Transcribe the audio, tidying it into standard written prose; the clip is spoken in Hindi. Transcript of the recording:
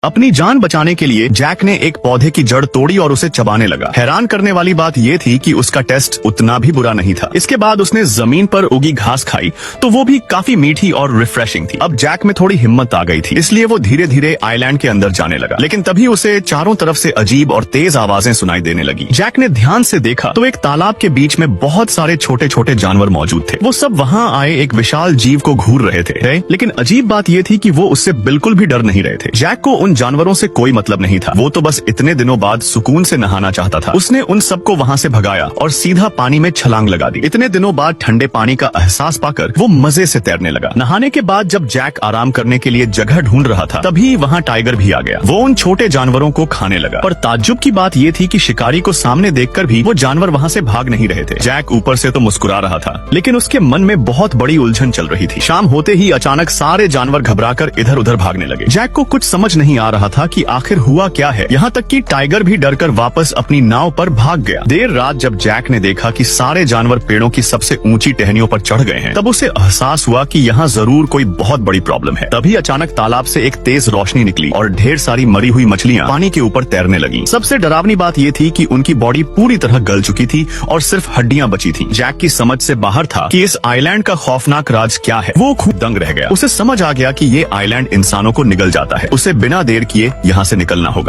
अपनी जान बचाने के लिए जैक ने एक पौधे की जड़ तोड़ी और उसे चबाने लगा। हैरान करने वाली बात यह थी कि उसका टेस्ट उतना भी बुरा नहीं था। इसके बाद उसने जमीन पर उगी घास खाई तो वो भी काफी मीठी और रिफ्रेशिंग थी। अब जैक में थोड़ी हिम्मत आ गई थी, इसलिए वो धीरे धीरे आइलैंड के अंदर जाने लगा। लेकिन तभी उसे चारों तरफ से अजीब और तेज आवाजें सुनाई देने लगी। जैक ने ध्यान से देखा तो एक तालाब के बीच में बहुत सारे छोटे छोटे जानवर मौजूद थे। वो सब वहाँ आए एक विशाल जीव को घूर रहे थे। लेकिन अजीब बात यह थी कि वो उससे बिल्कुल भी डर नहीं रहे थे। जैक को जानवरों से कोई मतलब नहीं था। वो तो बस इतने दिनों बाद सुकून से नहाना चाहता था। उसने उन सबको वहाँ से भगाया और सीधा पानी में छलांग लगा दी। इतने दिनों बाद ठंडे पानी का एहसास पाकर वो मजे से तैरने लगा। नहाने के बाद जब जैक आराम करने के लिए जगह ढूंढ रहा था तभी वहाँ टाइगर भी आ गया। वो उन छोटे जानवरों को खाने लगा। पर ताज्जुब की बात ये थी कि शिकारी को सामने देखकर भी वो जानवर वहाँ से भाग नहीं रहे थे। जैक ऊपर से तो मुस्कुरा रहा था, लेकिन उसके मन में बहुत बड़ी उलझन चल रही थी। शाम होते ही अचानक सारे जानवर घबराकर इधर उधर भागने लगे। जैक को कुछ समझ नहीं आ रहा था कि आखिर हुआ क्या है। यहाँ तक कि टाइगर भी डरकर वापस अपनी नाव पर भाग गया। देर रात जब जैक ने देखा कि सारे जानवर पेड़ों की सबसे ऊंची टहनियों पर चढ़ गए हैं, तब उसे एहसास हुआ कि यहाँ जरूर कोई बहुत बड़ी प्रॉब्लम है। तभी अचानक तालाब से एक तेज रोशनी निकली और ढेर सारी मरी हुई मछलियाँ पानी के ऊपर तैरने लगी। सबसे डरावनी बात ये थी कि उनकी बॉडी पूरी तरह गल चुकी थी और सिर्फ हड्डियां बची थी। जैक की समझ से बाहर था कि इस आइलैंड का खौफनाक राज क्या है। वो खूब दंग रह गया। उसे समझ आ गया कि ये आइलैंड इंसानों को निगल जाता है। उसे बिना देर किए यहाँ से निकलना होगा।